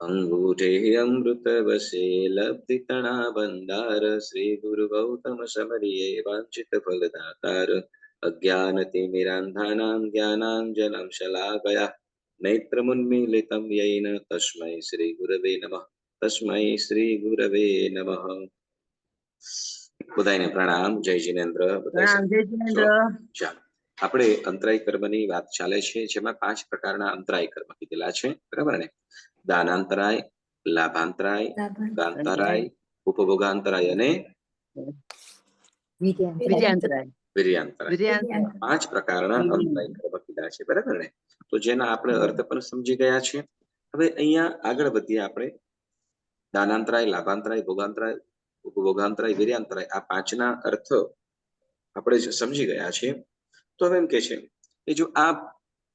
અંગૂઠે અમૃતવશે લબ્ધિતણા બંધાર શ્રી ગુરુ ગૌતમ સમરિયે વાંછિત ફલદાતાર અજ્ઞાનતિમિરાંધાનાં જ્ઞાનાંજનં શલાકયા નેત્રમુન્મીલિतं યેન તસ્मै શ્રી ગુરવે નમઃ. તસ્मै શ્રી ગુરવે નમઃ. બધાને પ્રણામ. જય જિનેન્દ્ર. પ્રણામ જય જિનેન્દ્ર. ચાલો, આપણે અંતરાય કર્મની વાત ચાલે છે, જેમાં 5 પ્રકારના અંતરાય કર્મ કીધેલા છે, બરાબર ને? દાનાંતરાય, લાભાંતરાય, ગાંતરાય, ઉપભોગાંતરાય અને વિર્યાંતરાય. 5 પ્રકારના અંતરાય કર્મ કીધા છે, બરાબર ને? તો જેના આપણે અર્થ પણ સમજી ગયા છે. હવે અહીંયા આગળ વધીએ આપણે. દાનાંતરાય, લાભાંતરાય, ભોગાંતરાય, ઉપભોગાંતરાય, વિર્યાંતરાય, આ 5ના અર્થ આપણે સમજી ગયા છીએ. તો હવે એમ કે છે કે જો આ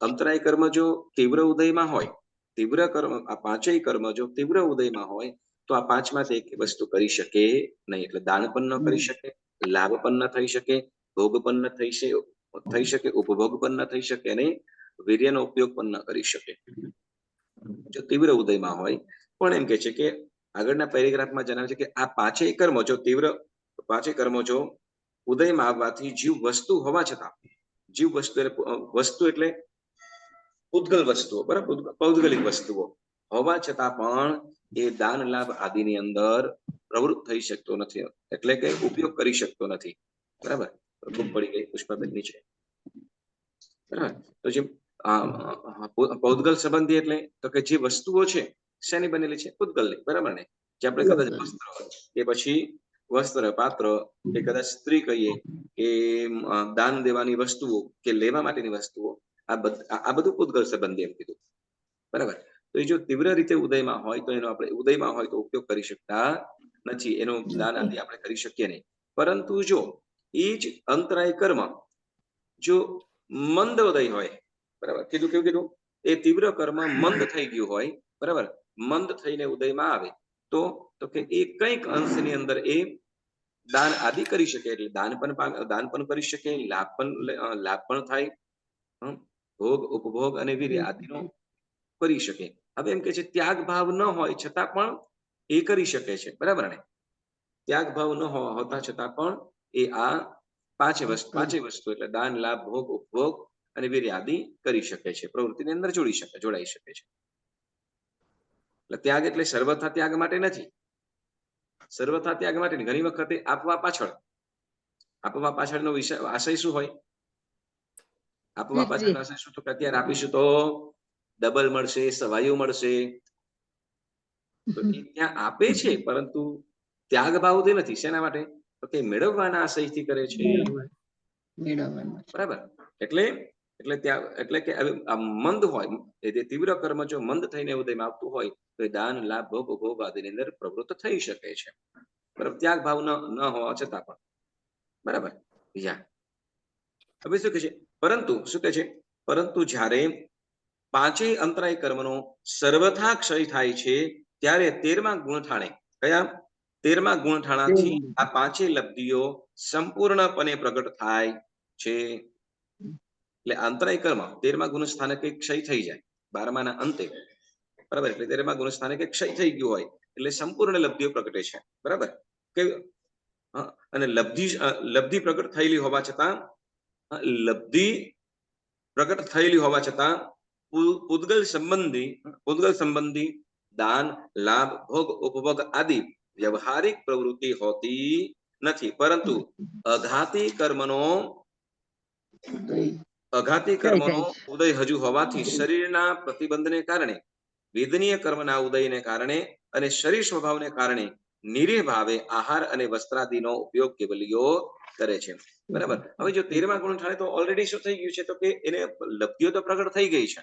અંતરાય કર્મ જો તીવ્ર ઉદયમાં હોય, તીવ્ર કર્મ, આ 5ય કર્મ જો તીવ્ર ઉદયમાં હોય તો આ 5માંથી એક વસ્તુ કરી શકે નહીં. એટલે દાન પણ ન કરી શકે, લાભ પણ ન થઈ શકે, ભોગ પણ ન થઈ શકે, ઉપભોગ પણ ન થઈ શકે અને વીર્યનો ઉપયોગ પણ ન કરી શકે જો તીવ્ર ઉદયમાં હોય. પણ એમ કે છે કે આગળના પેરેગ્રાફમાં જણાવે છે કે આ 5ય કર્મો જો તીવ્ર, 5ય કર્મો જો ઉદયમાં આવવાથી જીવ વસ્તુ હોવા છતાં, જીવ વસ્તુ એટલે ઉદ્ગલ વસ્તુઓ, બરાબર, પૌદ્ગલિક વસ્તુઓ હોવા છતાં પણ એ દાન લાભ આદિની અંદર પ્રવૃત્ત થઈ શકતો નથી, એટલે કે ઉપયોગ કરી શકતો નથી. બરાબર, ખૂબ પડી ગઈ પુષ્પાબેનની છે, બરાબર. તો જે પૌદ્ગલ સંબંધી એટલે તો કે જે વસ્તુઓ છે શેની બનેલી છે? પૂતગલની, બરાબર ને? જે આપણે કદાચ વસ્ત્ર કે પછી વસ્ત્ર, પાત્ર કે કદાચ સ્ત્રી કહીએ કે દાન દેવાની વસ્તુઓ કે લેવા માટેની વસ્તુઓ, આ બધું પૂતગલ સંબંધી એમ કીધું, બરાબર. તો એ જો તીવ્ર રીતે ઉદયમાં હોય તો એનો આપણે ઉદયમાં હોય તો ઉપયોગ કરી શકતા નથી, એનો દાન આદિ આપણે કરી શકીએ નહીં. પરંતુ જો એ જ અંતરાય કર્મ જો મંદ ઉદય હોય, બરાબર, કીધું કેવું કીધું? એ તીવ્ર કર્મ મંદ થઈ ગયું હોય, બરાબર, મંદ થઈને ઉદયમાં આવે તો કે એ કંઈક અંશની અંદર એ દાન આદિ કરી શકે, એટલે દાન પણ કરી શકે, લાભ પણ થાય, ભોગ ઉપભોગ અને વીર્ય આદિનો કરી શકે. હવે એમ કે છે ત્યાગ ભાવ ન હોય છતાં પણ એ કરી શકે છે, બરાબર ને? ત્યાગ ભાવ ન હોતા છતાં પણ એ આ 5 વસ્તુ એટલે દાન, લાભ, ભોગ, ઉપભોગ અને વીર્ય આદિ કરી શકે છે, પ્રવૃત્તિની અંદર જોડાઈ શકે છે. એટલે ત્યાગ એટલે સર્વથા ત્યાગ માટે નથી, સર્વથા ત્યાગ માટે ઘણી વખતે આપવા પાછળનો આશય શું હોય? આપવા પાછળનો આશય શું? તો કે અત્યારે આપીશું તો ડબલ મળશે, સવાયું મળશે. તો એ ત્યાં આપે છે પરંતુ ત્યાગ ભાવથી નથી. શેના માટે? તો કે મેળવવાના આશયથી કરે છે, બરાબર. એટલે કે મંદ હોય, એ તીવ્ર કર્મ જો મંદ થઈને ઉદયમાં આવતું હોય તો એ દાન, લાભ, ભોગ આદિની અંદર પ્રવૃત્ત થઈ શકે છે, બરાબર, ત્યાગ ભાવ ન હોવા છતાં પણ, બરાબર. બીજા હવે શું કહે છે? પરંતુ જ્યારે 5ય અંતરાય કર્મનો સર્વથા ક્ષય થાય છે ત્યારે 13મા ગુણઠાણે, કયા 13મા ગુણઠાણાથી આ 5ય લબ્ધિઓ સંપૂર્ણપણે પ્રગટ થાય છે. એટલે અંતરાય કર્મ 13મા ગુણ સ્થાનકે ક્ષય થઈ જાય, 12માના અંતે, બરાબર. એટલે 13મા ગુણ સ્થાનકે ક્ષય થઈ ગયું હોય એટલે સંપૂર્ણ લબ્ધિઓ પ્રગટે છે, બરાબર. અને લબ્ધિ પ્રગટ થયેલી હોવા છતાં પૂતગલ સંબંધી દાન, લાભ, ભોગ, ઉપભોગ આદિ વ્યવહારિક પ્રવૃત્તિ હોતી નથી, પરંતુ અઘાતી કર્મનો ઉદય હજુ હોવાથી શરીરના પ્રતિબંધને કારણે, વેદનીય કર્મના ઉદયને કારણે અને શરીર સ્વભાવને કારણે નિરીહ ભાવે આહાર અને વસ્ત્રાદિનો ઉપયોગ કેવલીઓ કરે છે, બરાબર. હવે જો 13મા ગુણ થાય તો ઓલરેડી શું થઈ ગયું છે? તો કે એને લબ્ધિઓ તો પ્રગટ થઈ ગઈ છે,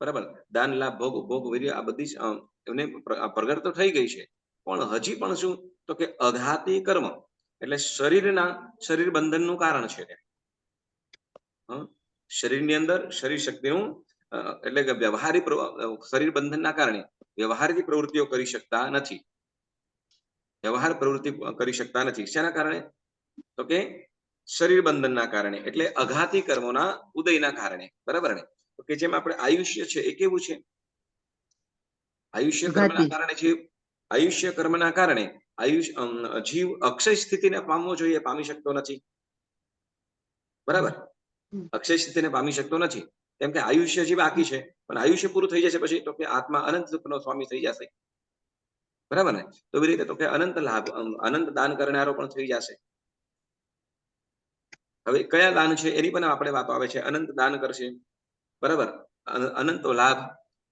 બરાબર. દાન, લાભ, ભોગ, ઉપભોગ, વીર્ય આ બધી એમને પ્રગટ તો થઈ ગઈ છે, પણ હજી પણ શું? તો કે અઘાતી કર્મ એટલે શરીર બંધનનું કારણ છે. શરીરની અંદર શરીર શક્તિનું એટલે કે વ્યવહારિક શરીર બંધનના કારણે વ્યવહારિક પ્રવૃત્તિઓ કરી શકતા નથી, શેના કારણે? તો કે શરીર બંધનના કારણે, એટલે અઘાતી કર્મોના ઉદયના કારણે, બરાબર ને? તો કે જેમ આપણે આયુષ્ય છે એ કેવું છે? આયુષ્ય કર્મના કારણે જીવ અક્ષય સ્થિતિને પામવો જોઈએ, પામી શકતો નથી. બરાબર, અક્ષય સ્થિતિને પામી શકતો નથી, કેમ કે આયુષ્ય જે બાકી છે, પણ આયુષ્ય પૂરું થઈ જશે પછી તો કે આત્મા અનંત સુખનો સ્વામી થઈ જશે. બરાબર ને? તો એવી રીતે તો કે અનંત લાભ, અનંત દાન કરનારો પણ થઈ જશે. હવે કયા દાન છે એની પણ આપણે વાતો આવે છે. અનંત દાન કરશે, બરાબર, અનંત લાભ,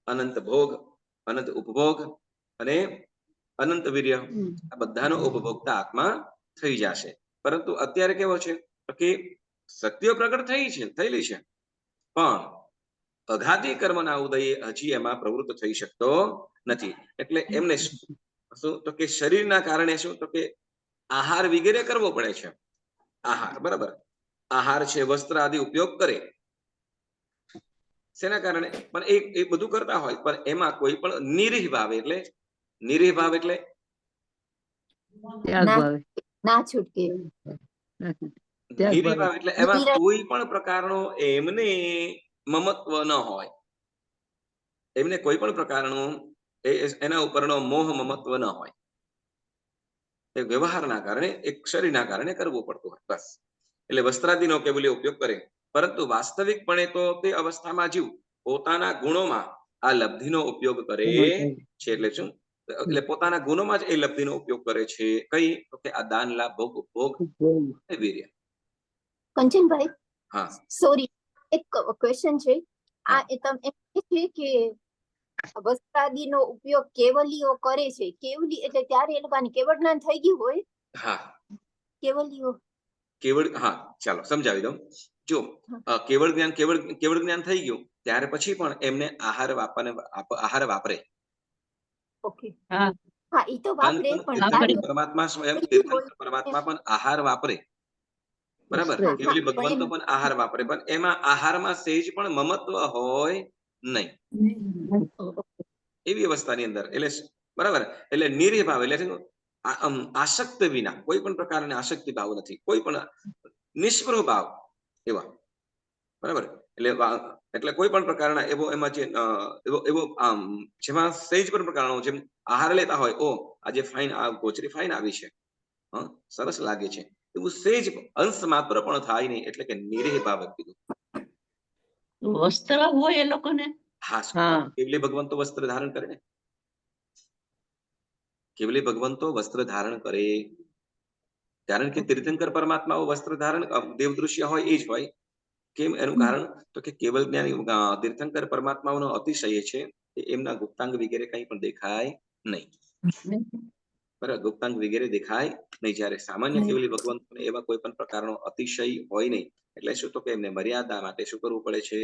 અનંત ભોગ, અનંત ઉપભોગ અને અનંત વીર્ય, આ બધાનો ઉપભોક્તા આત્મા થઈ જશે. પરંતુ અત્યારે કેવો છે કે સત્ય પ્રગટ થયેલી છે, પણ અઘાતી કર્મના ઉદય હજી એમાં પ્રવૃત્ત થઈ શકતો નથી. એટલે એમને શું તો કે શરીરના કારણે શું તો કે આહાર વગેરે કરવો પડે છે. આહાર, બરાબર, આહાર છે, વસ્ત્ર આદિ ઉપયોગ કરે. શેના કારણે? પણ એ બધું કરતા હોય, પણ એમાં કોઈ પણ નિરીહ ભાવ, એટલે નિરીહ ભાવ એટલે ના છૂટકે, નિરીહ ભાવ એટલે એમાં કોઈ પણ પ્રકારનો એમને મમત્વ ન હોય, એમને કોઈ પણ પ્રકારનું એના ઉપરનો મોહ મમત્વ ન હોય. એ વ્યવહારના કારણે, એક શરીરના કારણે કરવું પડતું હોય, બસ. એટલે વસ્ત્રાદિનો કેવલ્ય ઉપયોગ કરે, પરંતુ વાસ્તવિકપણે તો તે અવસ્થામાં જીવ પોતાના ગુણોમાં આ લબ્ધિનો ઉપયોગ કરે છે. એટલે શું? એટલે પોતાના ગુણોમાં જ એ લબ્ધિનો ઉપયોગ કરે છે. કઈ? તો કે આ દાન, લાભ, ભોગ, ઉપભોગ, વીર્ય. કંચનભાઈ, હા, સોરી, એક ક્વેશ્ચન છે. આ તમે છે કે વસ્ત્રાદિનો ઉપયોગ કેવલીઓ કરે છે, કેવલી એટલે ત્યારે એ લોકોને કેવળ જ્ઞાન થઈ ગયું હોય. હા, કેવલીઓ કેવળ, હા, ચાલો સમજાવી દઉં. જો કેવળ જ્ઞાન થઈ ગયું ત્યારે પછી પણ એમને આહાર વાપરે. ઓકે, હા, ઈ તો વાપરે, પણ પરમાત્મા સ્વયં પરમાત્મા પણ આહાર વાપરે. બરાબર, કેવલી ભગવંતો પણ આહાર વાપરે, પણ એમાં આહારમાં સહેજ પણ મમત્વ હોય નહીં, એવી અવસ્થાની અંદર. એટલે બરાબર, એટલે નિરીહ ભાવ, એટલે આસક્ત વિના, કોઈ પણ પ્રકારની આસક્તિ ભાવ નથી, કોઈ પણ નિષ્પૃહ ભાવ એવા. બરાબર, એટલે કોઈ પણ પ્રકારના એવો એમાં જે એવો જેમાં સહેજ પણ પ્રકારનો જેમ આહાર લેતા હોય, ઓ આજે ફાઇન ગોચરી ફાઇન આવી છે, સરસ લાગે છે, એવું સહેજ અંશ માત્ર પણ થાય નહીં. એટલે કે નિરીહ ભાવ કીધું. વસ્ત્ર હોય એ લોકોને, હા, કેવલી ભગવંતો વસ્ત્ર ધારણ કરે ને, કેવલી ભગવંતો વસ્ત્ર ધારણ કરે, કારણ કે તીર્થંકર પરમાત્માઓ વસ્ત્ર ધારણ દેવ દૃશ્ય હોય એ જ હોય. કેમ? એનું કારણ તો કે કેવલ જ્ઞાની તીર્થંકર પરમાત્માઓનો અતિશય છે, એમના ગુપ્તાંગ વગેરે કંઈ પણ દેખાય નહીં. બરાબર, ગુપ્તાંગ વગેરે દેખાય નહીં. જ્યારે સામાન્ય કેવલી ભગવંતોને એવા કોઈ પણ પ્રકારનો અતિશય હોય નહીં. એટલે શું તો કે એમને મર્યાદા માટે શું કરવું પડે છે?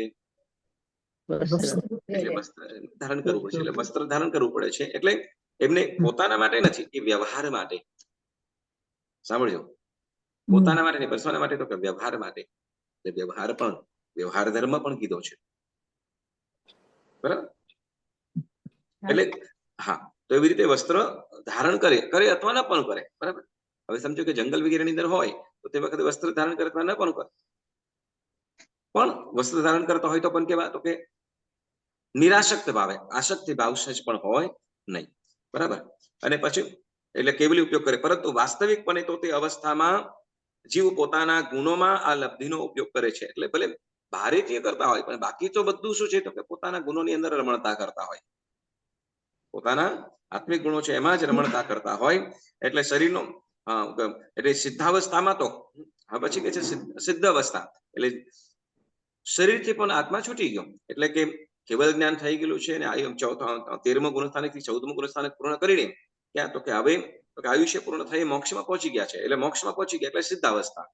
એટલે વસ્ત્ર ધારણ કરવું પડે છે. એટલે વસ્ત્ર ધારણ કરવું પડે છે, એટલે એમને પોતાના માટે નથી, એ વ્યવહાર માટે. સાંભળજો, પોતાના માટે નહીં, પરસોના માટે, તો કે વ્યવહાર માટે. વ્યવહાર ધર્મ પણ કીધો છે. બરાબર, એટલે હા, તો એવી રીતે વસ્ત્ર ધારણ કરે અથવા ન પણ કરે. બરાબર, હવે સમજો કે જંગલ વગેરેની અંદર હોય તો તે વખતે વસ્ત્ર ધારણ કરે અથવા ન પણ કરે, પણ વસ્ત્ર ધારણ કરતા હોય તો પણ કેવા? તો કે નિરાશક્ત ભાવે, આસક્તિ ભાવ સજ પણ હોય નહીં. બરાબર, અને પછી એટલે કેવલી ઉપયોગ કરે, પરંતુ વાસ્તવિકપણે તો તે અવસ્થામાં જીવ પોતાના ગુણોમાં આ લબ્ધિનો ઉપયોગ કરે છે. એટલે ભલે ભારતીય કરતા હોય, પણ બાકી તો બધું શું છે તો કે પોતાના ગુણોની અંદર રમણતા કરતા હોય, પોતાના આત્મિક ગુણો છે એમાં જ રમણતા કરતા હોય. એટલે શરીરનો એટલે સિદ્ધાવસ્થામાં તો પછી કે છે સિદ્ધ અવસ્થા, એટલે શરીરથી પણ આત્મા છૂટી ગયો. એટલે કે કેવલ જ્ઞાન થઈ ગયેલું છે, અને 13મું ગુણસ્થાનકથી 14મું ગુણસ્થાનક પૂર્ણ કરીને ક્યાં તો કે હવે આયુષ્ય પૂર્ણ થઈ મોક્ષમાં પહોંચી ગયા છે. એટલે મોક્ષમાં પહોંચી ગયા એટલે સિદ્ધાવસ્થા.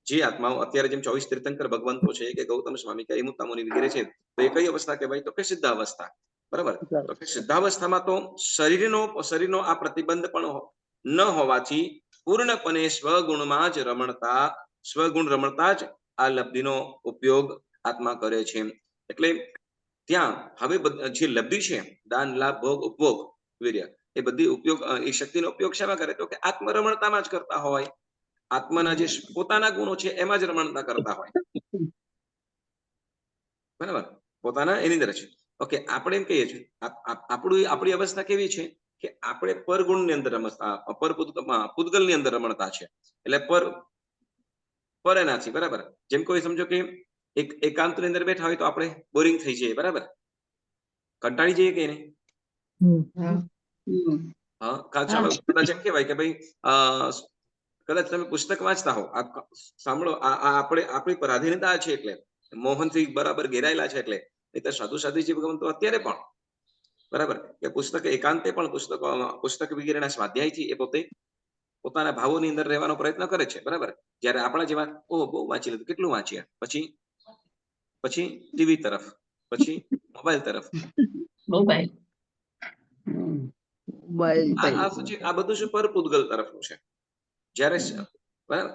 જે આત્માઓ અત્યારે જેમ 24 તીર્થંકર ભગવંતો છે કે ગૌતમ સ્વામી કે મુક્તા મુનિ વગેરે છે, તો એ કઈ અવસ્થા કહેવાય? તો કે સિદ્ધાવસ્થા. બરાબર, તો કે સિદ્ધાવસ્થામાં તો શરીરનો આ પ્રતિબંધ પણ ન હોવાથી પૂર્ણપણે સ્વગુણમાં જ સ્વગુણ રમણતા જ આ લબ્ધિનો ઉપયોગ આત્મા કરે છે. એટલે ત્યાં હવે જે લબ્ધિ છે, દાન, લાભ, ભોગ, ઉપભોગ, વીર્ય, એ બધી ઉપયોગ, એ શક્તિનો ઉપયોગ શેમાં કરે? તો કે આત્મરમણતામાં જ કરતા હોય. આત્માના જે પોતાના ગુણો છે એમાં જ રમણતા કરતા હોય. બરાબર, પોતાના એની અંદર છે. ઓકે, આપણે એમ કહીએ છીએ આપણી અવસ્થા કેવી છે કે આપણે પરગુણની અંદર રમતા, પૂતગલની અંદર રમણતા છે, એટલે પર એનાથી, બરાબર. જેમ કોઈ સમજો કે એકાંતની અંદર બેઠા હોય તો આપણે બોરિંગ થઈ જઈએ, બરાબર, કંટાળી જઈએ કે નહીં? ચાલો કદાચ એમ કહેવાય કે ભાઈ કદાચ તમે પુસ્તક વાંચતા હો, સાંભળો, આપણી પરાધીનતા છે, એટલે મોહનથી બરાબર ઘેરાયેલા છે, એટલે નહીં સાધુ સાધુજી ભગવાન તો અત્યારે પણ, બરાબર, કે પુસ્તક એકાંતે પણ પુસ્તક વગેરેના સ્વાધ્યાયથી એ પોતે પોતાના ભાવોની અંદર રહેવાનો પ્રયત્ન કરે છે, બરાબર. જ્યારે આપણા જેવા બહુ વાંચી લીધું, કેટલું વાંચીએ, પછી ટીવી તરફ, પછી મોબાઈલ તરફ. આ બધું શું પરપૂતગલ તરફનું છે. જ્યારે બરાબર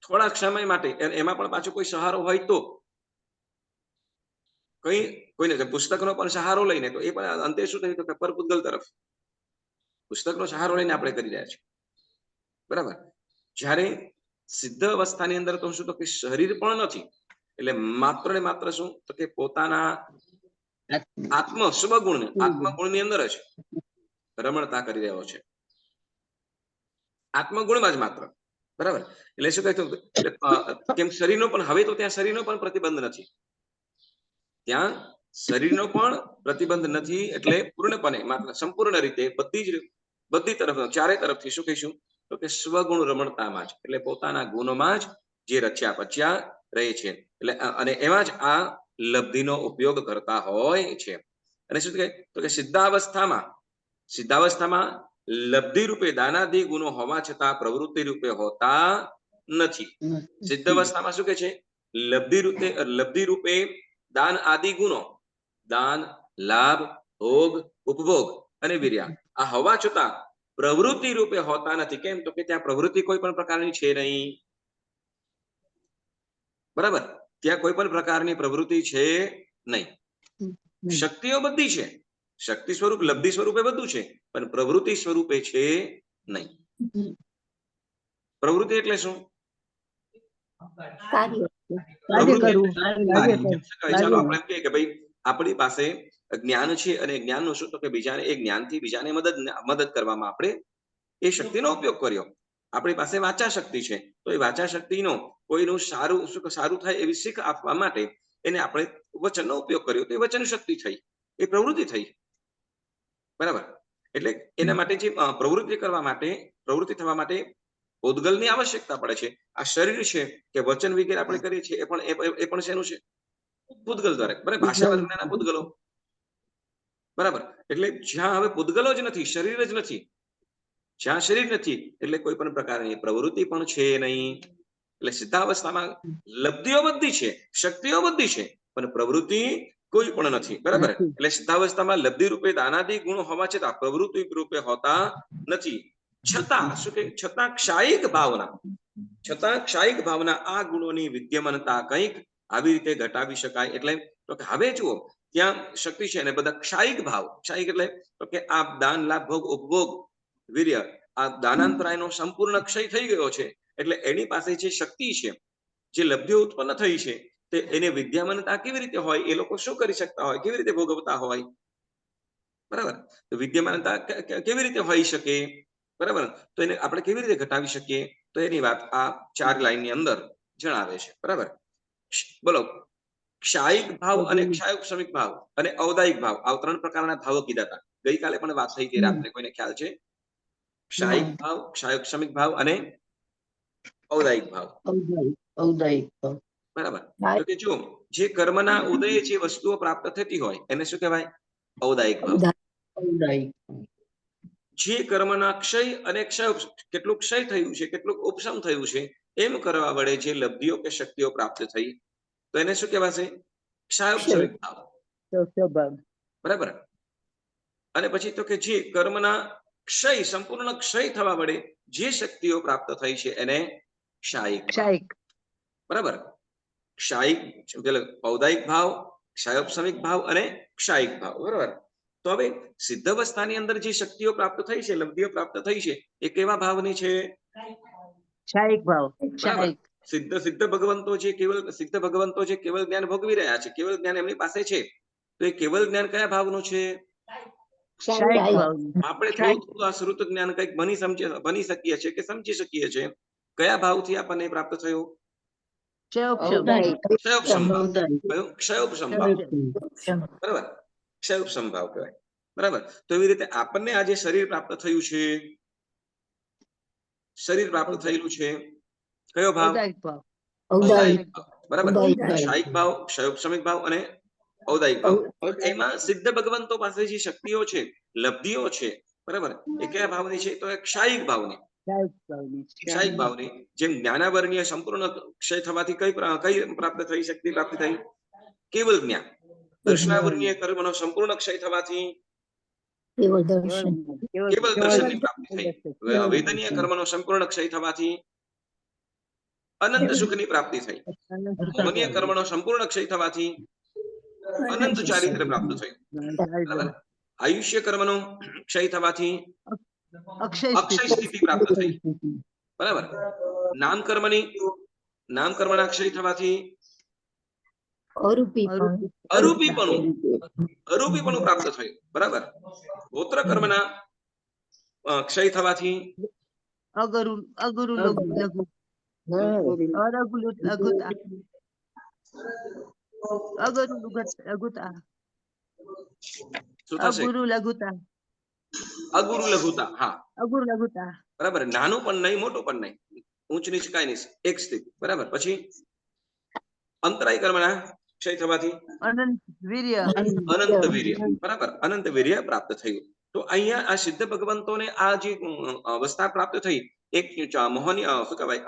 થોડાક સમય માટે, એમાં પણ પાછો કોઈ સહારો હોય તો, કોઈને પુસ્તકનો પણ સહારો લઈને, તો એ પણ અંતે શું થયું કે પરપૂતગલ તરફ પુસ્તકનો સહારો લઈને આપણે કરી રહ્યા છીએ, બરાબર. જ્યારે સિદ્ધ અવસ્થાની અંદર તો શું, તો કે શરીર પણ નથી, એટલે માત્ર ને માત્ર શું, તો કે પોતાના આત્મગુણની અંદર જ રમણતા કરી રહ્યો છે, આત્મગુણમાં જ માત્ર, બરાબર. એટલે શું કહે, કેમ શરીરનો પણ હવે તો ત્યાં શરીરનો પણ પ્રતિબંધ નથી, ત્યાં શરીરનો પણ પ્રતિબંધ નથી, એટલે પૂર્ણપણે માત્ર સંપૂર્ણ રીતે બધી તરફ, ચારે તરફથી શું કહીશું, તો કે સ્વગુણ રમણતામાં જ, એટલે પોતાના ગુણોમાં જ જે રચ્યા પચ્યા રહે છે, એટલે અને એમાં જ આ લબ્ધિનો ઉપયોગ કરતા હોય છે. અને શું કહે, તો કે સિદ્ધાવસ્થામાં લબ્ધિ રૂપે દાનાદિ ગુણો હોવા છતાં પ્રવૃત્તિ રૂપે હોતા નથી. સિદ્ધ અવસ્થામાં શું કે છે, લબ્ધિ રૂપે દાન આદિ ગુણો, દાન, લાભ, ભોગ, ઉપભોગ અને વીર્યા, આ હોવા છતાં પ્રવૃત્તિ રૂપે હોતા નથી. કેમ, તો કે ત્યાં પ્રવૃત્તિ કોઈ પણ પ્રકારની છે નહીં, બરાબર. ત્યાં કોઈ પણ પ્રકારની પ્રવૃત્તિ છે નહીં. શક્તિઓ બધી છે, શક્તિ સ્વરૂપ, લબ્ધિ સ્વરૂપે બધું છે, પણ પ્રવૃત્તિ સ્વરૂપે છે નહીં. પ્રવૃત્તિ એટલે શું? ચાલો આપણે એમ કહીએ કે ભાઈ આપણી પાસે જ્ઞાન છે, અને જ્ઞાનનું શું, તો કે બીજાને એ જ્ઞાનથી બીજાને મદદ કરવામાં આપણે એ શક્તિનો ઉપયોગ કર્યો. આપણી પાસે વાચા શક્તિ છે, તો એ વાચા શક્તિનો કોઈનું સારું થાય એવી શીખ આપવા માટે એને આપણે વચનનો ઉપયોગ કર્યો, તો એ વચન શક્તિ થઈ, એ પ્રવૃત્તિ થઈ, બરાબર. એટલે એના માટે જે પ્રવૃત્તિ થવા માટે પૂતગલની આવશ્યકતા પડે છે. આ શરીર છે કે વચન વગેરે આપણે કરીએ છીએ, એ પણ શેનું છે? પૂતગલ દ્વારા, બરાબર. ભાષા વર્ગના પૂતગલો, બરાબર. એટલે જ્યાં હવે પૂતગલો જ નથી, શરીર જ નથી, જ્યાં શરીર નથી, એટલે કોઈ પણ પ્રકારની પ્રવૃત્તિ પણ છે નહીં. એટલે સિદ્ધાવસ્થામાં લબ્ધિઓ બધી છે, શક્તિઓ બધી છે, પણ પ્રવૃત્તિ કોઈ પણ નથી, બરાબર. એટલે સિદ્ધાવસ્થામાં લબ્ધિ રૂપે દાનાદિ ગુણો હોવા છતાં પ્રવૃત્તિ રૂપે હોતા નથી. છતાં શું કે, છતાં ક્ષાયિક ભાવના આ ગુણોની વિદ્યમાનતા કંઈક આવી રીતે ઘટાવી શકાય. એટલે તો કે હવે જુઓ, ત્યાં શક્તિ છે, અને બધા ક્ષાયિક એટલે તો કે આ દાન, લાભ, ભોગ, ઉપભોગ, વીર્ય, આ દાનાંતરાયનો સંપૂર્ણ ક્ષય થઈ ગયો છે. એટલે એની પાસે જે શક્તિ છે, જે લબ્ધિઓ ઉત્પન્ન થઈ છે, તે એને વિદ્યમાનતા કેવી રીતે હોય, એ લોકો શું કરી શકતા હોય, કેવી રીતે ભોગવતા હોય, બરાબર. તો વિદ્યમાનતા કેવી રીતે હોઈ શકે, બરાબર. તો એને આપણે કેવી રીતે ઘટાવી શકીએ, તો એની વાત આ 4 લાઈનની અંદર જણાવે છે, બરાબર. બોલો, ક્ષાયિક ભાવ અને ક્ષાયોક્ષમિક ભાવ અને ઔદાયિક ભાવ, આ 3 પ્રકારના ભાવો કીધા હતા. ગઈકાલે પણ વાત થઈ હતી રાત્રે, કોઈને ખ્યાલ છે? ક્ષાયિક ભાવ, ક્ષાયોક્ષમિક ભાવ અને ઔદાયિક ભાવ. બરાબર. તો કે જો જે કર્મના ઉદયે જે વસ્તુઓ પ્રાપ્ત થતી હોય એને શું કહેવાય? ઔદાયિક ભાવ. જે કર્મના ક્ષય અને કેટલું ક્ષય થયું છે, કેટલું ઉપશમ થયું છે, એમ કરવા વડે જે લબ્ધિઓ કે શક્તિઓ પ્રાપ્ત થઈ, તો એને શું કહેવાશે? ક્ષાયોક્ષમિક ભાવ, બરાબર. અને પછી તો કે જે કર્મના સંપૂર્ણ ક્ષય થવા વડે જે શક્તિઓ પ્રાપ્ત થઈ છે એને ક્ષાયિક, બરાબર. ઔદાયિક ભાવ, ક્ષાયોક્ષમિક ભાવ અને ક્ષાયિક ભાવ, બરાબર. તો હવે સિદ્ધ અવસ્થાની અંદર જે શક્તિઓ પ્રાપ્ત થઈ છે, લબ્ધિઓ પ્રાપ્ત થઈ છે, એ કેવા ભાવની છે? ક્ષાયિક ભાવ. સિદ્ધ ભગવંતો જે કેવળ જ્ઞાન ભોગવી રહ્યા છે, કેવળ જ્ઞાન એમની પાસે છે, તો એ કેવલ જ્ઞાન કયા ભાવનું છે? શાયિક ભાવ. આપણે થોડું આ શ્રુત જ્ઞાન કંઈક બની શકીએ છીએ કે સમજી શકીએ છીએ. કયા ભાવથી આપણને પ્રાપ્ત થયો? ક્ષયોપશમ ભાવ. કયો? ક્ષયોપશમ ભાવ. બરાબર, ક્ષયોપશમ ભાવ કહેવાય. બરાબર. તો એવી રીતે આપણને આજે શરીર પ્રાપ્ત થયું છે. શરીર પ્રાપ્ત થયેલું છે કયો ભાવ? ઔદાયિક ભાવ. બરાબર. શાયિક ભાવ, ક્ષયોપશમિક ભાવ અને ઔદાયિક ભાવ. એમાં સિદ્ધ ભગવંતો પાસે જે શક્તિઓ છે, લબ્ધિઓ છે, બરાબર, એ કયા ભાવની છે? તો એક શાયિક ભાવની. શાયિક ભાવની. જેમ જ્ઞાનાવરણીય સંપૂર્ણ ક્ષય થવાથી કઈ પ્રાપ્ત થઈ શક્તિ પ્રાપ્ત થઈ? કેવલ જ્ઞાન. દર્શનાવરણીય કર્મનો સંપૂર્ણ ક્ષય થવાથી કેવલ દર્શનની પ્રાપ્તિ થઈ. વેદનીય કર્મનો સંપૂર્ણ ક્ષય થવાથી અનંત સુખની પ્રાપ્તિ થઈ. મનીય કર્મનો સંપૂર્ણ ક્ષય થવાથી અનંત ચારિત્ર્ય પ્રાપ્ત થયું. બરાબર. આયુષ્ય કર્મનો ક્ષય થવાથી અક્ષય સ્થિતિ પ્રાપ્ત થઈ. બરાબર. નામ કર્મના ક્ષય થવાથી અરૂપીપણું પ્રાપ્ત થયું. બરાબર. ગોત્ર કર્મના ક્ષય થવાથી અગુરુ લઘુતા. હા, બરાબર. નાનું પણ નહીં, મોટું પણ નહીં, ઊંચ નીચ કાંઈ નહીં, એક સ્થિતિ. બરાબર. પછી અંતરાય કર્મના ક્ષય થવાથી અનંત વીર્ય. બરાબર. અનંત વીર્ય પ્રાપ્ત થયું. તો અહીંયા આ સિદ્ધ ભગવંતોને આ જે અવસ્થા પ્રાપ્ત થઈ, એક મોહની શું કહેવાય,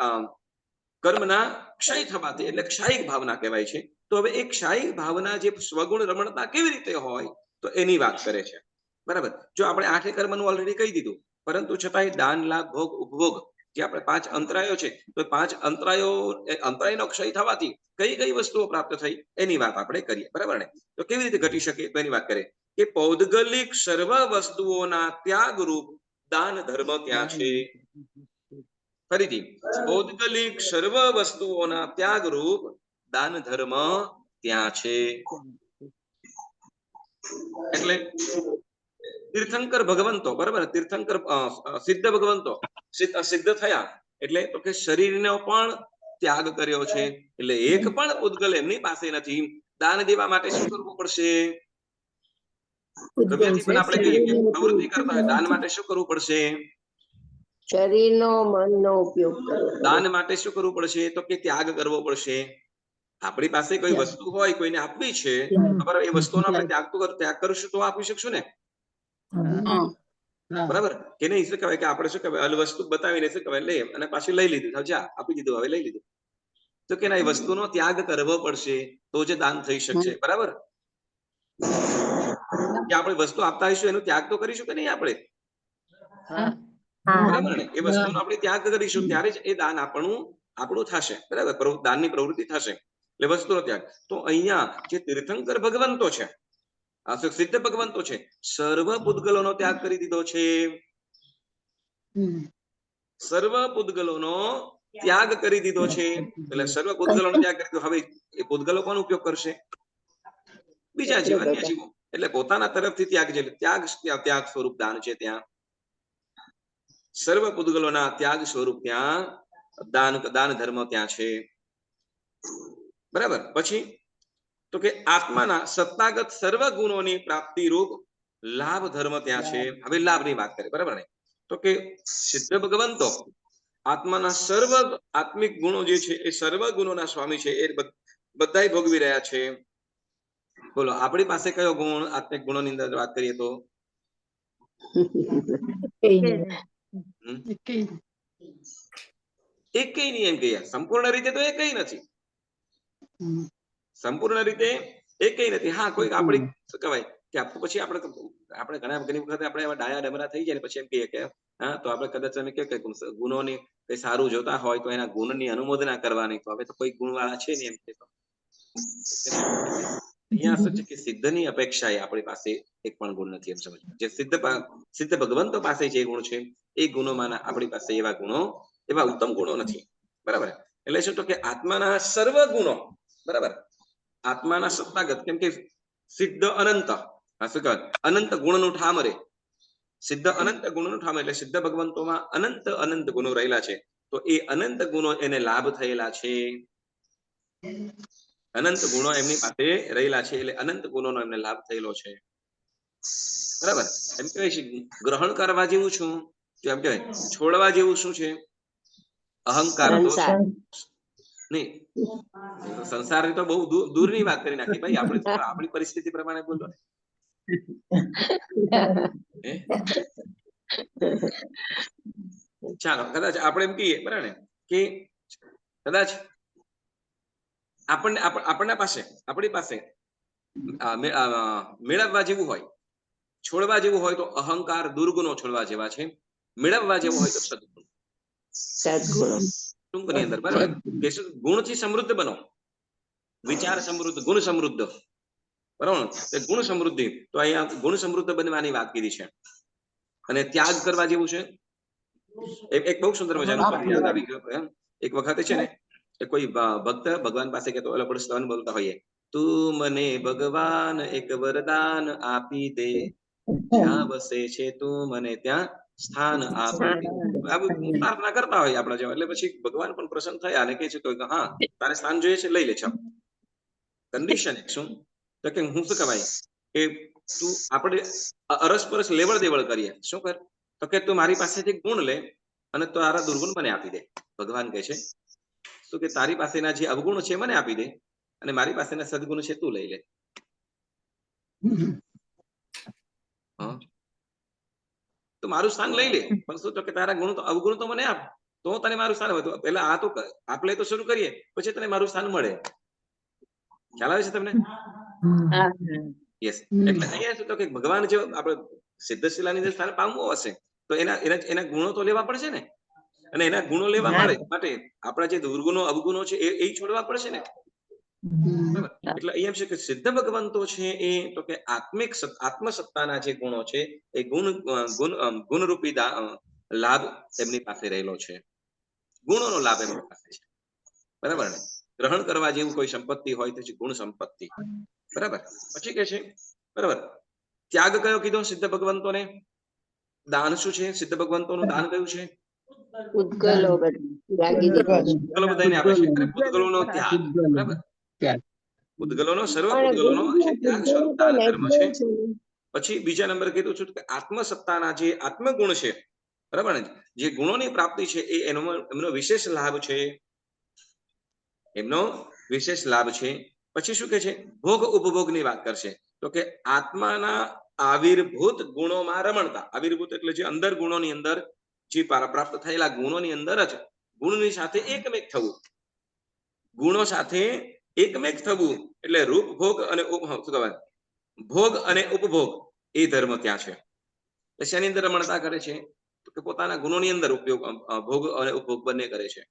કર્મના ક્ષય થવાથી, એટલે ક્ષાયિક ભાવના કહેવાય છે. તો હવે એક ક્ષાયિક ભાવના જે સ્વગુણ રમણતા કેવી રીતે હોય, તો એની વાત કરે છે. બરાબર. જો આપણે 8 કર્મનું ઓલરેડી કહી દીધું, પરંતુ છતાંય દાન, લાભ, ભોગ, ઉપભોગ, જે આપણે 5 અંતરાયો છે, તો 5 અંતરાયનો ક્ષય થવાથી કઈ કઈ વસ્તુઓ પ્રાપ્ત થઈ એની વાત આપણે કરીએ. બરાબર ને? તો કેવી રીતે ઘટી શકે તો એની વાત કરીએ કે પૌદ્ગલિક સર્વ વસ્તુઓના ત્યાગ રૂપ દાન ધર્મ ત્યાં છે. ફરીથી, પૌદ્ગલિક સર્વ વસ્તુઓના ત્યાગ રૂપ દાન ધર્મ ત્યાં છે. એટલે તીર્થંકર ભગવંતો, બરાબર, તીર્થંકર સિદ્ધ ભગવંતો સિદ્ધ થયા એટલે તો કે શરીરનો પણ ત્યાગ કર્યો છે. એટલે એક પણ પૂતગલ એમની પાસે નથી. દાન દેવા માટે શું કરવું પડશે? આપણે કહીએ કે પ્રવૃત્તિ કરતા હોય, દાન માટે શું કરવું પડશે? શરીરનો મનનો ઉપયોગ કરવો. દાન માટે શું કરવું પડશે? તો કે ત્યાગ કરવો પડશે. આપણી પાસે કોઈ વસ્તુ હોય, કોઈને આપવી છે, બરાબર, એ વસ્તુનો આપણે ત્યાગ કરશું તો આપી શકશું ને. બરાબર કે નહીં? શું કહેવાય કે આપણે શું કહેવાય, વસ્તુ બતાવીને શું કહેવાય, લે અને પાછી લઈ લીધું, જા આપી દીધું, હવે લઈ લીધું. તો કે ના, એ વસ્તુનો ત્યાગ કરવો પડશે તો જ દાન થઈ શકશે. બરાબર. કે આપણે વસ્તુ આપતા હોઈશું એનો ત્યાગ તો કરીશું કે નહીં આપણે? બરાબર ને? એ વસ્તુનો આપણે ત્યાગ કરીશું ત્યારે જ એ દાન આપણું થશે. બરાબર. દાનની પ્રવૃત્તિ થશે. એટલે વસ્તુનો ત્યાગ. તો અહીંયા જે તીર્થંકર ભગવંતો છે, સિદ્ધ ભગવંતો છે, સર્વ પૂતગલોનો ત્યાગ કરી દીધો છે. સર્વ પૂતગલોનો ત્યાગ કરી દીધો છે. એટલે સર્વ પૂતગલોનો ત્યાગ કરી દીધો. હવે એ પૂતગલો કોનો ઉપયોગ કરશે? બીજા જીવ, અન્ય જીવો. એટલે પોતાના તરફથી ત્યાગ સ્વરૂપ દાન છે. ત્યાં સર્વ પૂતગલોના ત્યાગ સ્વરૂપ ત્યાં દાન ધર્મ ત્યાં છે. બરાબર. પછી તો કે આત્માના સત્તાગત સર્વ ગુણોની પ્રાપ્તિ રૂપ લાભ ધર્મ ત્યાં છે. હવે લાભની વાત કરીએ. બરાબર ને? તો કે સિદ્ધ ભગવંતો આત્માના સર્વ આત્મિક ગુણો જે છે એ સર્વ ગુણોના સ્વામી છે. એ બધાય ભોગવી રહ્યા છે. બોલો, આપણી પાસે કયો ગુણ, આત્મિક ગુણોની અંદર વાત કરીએ તો? એકેય નહીં એમ કહીએ. સંપૂર્ણ રીતે તો એકેય નથી. સંપૂર્ણ રીતે એકેય નથી. હા, કોઈ આપણી શું કહેવાય કે પછી આપણે ઘણી વખત આપણે એવા ડાયા ડમરા થઈ જાય ને પછી એમ કહીએ કે હા, તો આપણે કદાચ એમ કે ગુણોની કઈ સારું જોતા હોય તો એના ગુણની અનુમોદના કરવાની. તો હવે તો કોઈ ગુણવાળા છે ને એમ કે અહીંયા શું છે કે સિદ્ધની અપેક્ષાએ આપણી પાસે એક પણ ગુણ નથી. એમ સમજ. જે સિદ્ધ ભગવંતો પાસે જે ગુણ છે એ ગુણોમાં આપણી પાસે એવા ઉત્તમ ગુણો નથી. બરાબર. એટલે શું તો કે આત્માના સર્વ ગુણો, બરાબર, આત્માના સત્તાગત, કેમ કે સિદ્ધ અનંત, શું કહેવાય, અનંત ગુણનું ઠામ રે. સિદ્ધ અનંત ગુણનું ઠામ એટલે સિદ્ધ ભગવંતોમાં અનંત અનંત ગુણો રહેલા છે. તો એ અનંત ગુણો એને લાભ થયેલા છે. અનંત ગુણો એમની પાસે રહેલા છે એટલે અનંત ગુણોનો એમને લાભ થયેલો છે. બરાબર. એમ કહેવાય છે ગ્રહણ કરવા જેવું છું, એમ કહેવાય છોડવા જેવું શું છે? અહંકાર. નહીં, સંસારની તો બહુ દૂરની વાત કરી નાખી ભાઈ. આપણી પરિસ્થિતિ પ્રમાણે બોલો ને. ચાલો, કદાચ આપણે એમ કહીએ બરાબર ને કે કદાચ આપણી પાસે મેળવવા જેવું હોય, છોડવા જેવું હોય તો અહંકાર દુર્ગુણો છોડવા જેવા છે. મેળવવા જેવું હોય તો સદગુણ. ટૂંકની અંદર બરાબર કે ગુણથી સમૃદ્ધ બનો, વિચાર સમૃદ્ધ, ગુણ સમૃદ્ધ. બરાબર, ગુણ સમૃદ્ધિ. તો અહીંયા ગુણ સમૃદ્ધ બનવાની વાત કરી છે. અને ત્યાગ કરવા જેવું છે. એક બહુ સુંદર મજાનું પદ યાદ આવી ગયું. એક વખતે છે ને કોઈ ભક્ત ભગવાન પાસે કહેતો, એટલે સ્તવન બોલતા હોઈએ, તું મને ભગવાન એક વરદાન આપી દે, જ્યાં વસે છે તું મને ત્યાં સ્થાન આપી દે. પ્રાર્થના કરતા હોય આપણા જેવા. એટલે પછી ભગવાન પણ પ્રસન્ન થયા અને કહે છે તો હા, તારે સ્થાન જોઈએ છે, લઈ લે છે. કન્ડિશન શું? તો કે હું શું કહેવાય કે તું આપણે અરસપરસ લેવડ દેવડ કરીએ. શું કર? તો કે તું મારી પાસેથી ગુણ લે અને તારા દુર્ગુણ મને આપી દે. ભગવાન કહે છે શું કે તારી પાસેના જે અવગુણ છે મને આપી દે અને મારી પાસેના સદગુણ છે તું લઈ લે. તો મારું સ્થાન લઈ લે, પણ શું તો કે તારા ગુણ તો અવગુણ તો મને આપ, તો તને મારું સ્થાન હોય. પેલા આ તો આપણે તો શરૂ કરીએ, પછી તને મારું સ્થાન મળે. ખ્યાલ આવે છે તમને? યસ. એટલે અહીંયા શું તો કે ભગવાન જો આપણે સિદ્ધશિલાની જે સ્થાન પામવું હશે તો એના ગુણો તો લેવા પડશે ને. અને એના ગુણો લેવા માટે આપણા જે દુર્ગુણો અવગુણો છે એ છોડવા પડશે ને. એટલે અહીંયા છે કે સિદ્ધ ભગવંતો છે એ તો કે આત્મસત્તાના જે ગુણો છે એ ગુણરૂપી લાભ એમની પાસે રહેલો છે. ગુણોનો લાભ એમની પાસે છે. બરાબર ને? ગ્રહણ કરવા જેવું કોઈ સંપત્તિ હોય તો છે ગુણ સંપત્તિ. બરાબર. પછી કે છે બરાબર, ત્યાગ કયો કીધો સિદ્ધ ભગવંતોને? દાન શું છે? સિદ્ધ ભગવંતોનું દાન કયું છે? ઉદ્ગલો બધાને આપે છે. ઉદ્ગલોનો ત્યાગ. બરાબર. ઉદ્ગલોનો સર્વ ઉદ્ગલોનો ત્યાગ સ્વરૂપ દાન કર્મ છે. પછી બીજા નંબર કીધું છું કે આત્મસત્તાના જે આત્મગુણ છે, બરાબર ને, જે ગુણોની પ્રાપ્તિ છે એ એમનો વિશેષ લાભ છે. એમનો વિશેષ લાભ છે. પછી શું કે છે? ભોગ ઉપભોગની વાત કરશે. તો કે આત્માના આવિર્ભૂત ગુણોમાં રમણતા. આવિર્ભૂત એટલે જે અંદર ગુણોની અંદર જે પ્રાપ્ત થયેલા ગુણોની અંદર જ ગુણની સાથે એકમેક થવું. ગુણો સાથે એકમેક થવું એટલે રૂપ ભોગ અને ભોગ અને ઉપભોગ એ ધર્મ ત્યાં છે. શેની અંદર રમણતા કરે છે? તો કે પોતાના ગુણોની અંદર ઉપયોગ ભોગ અને ઉપભોગ બંને કરે છે.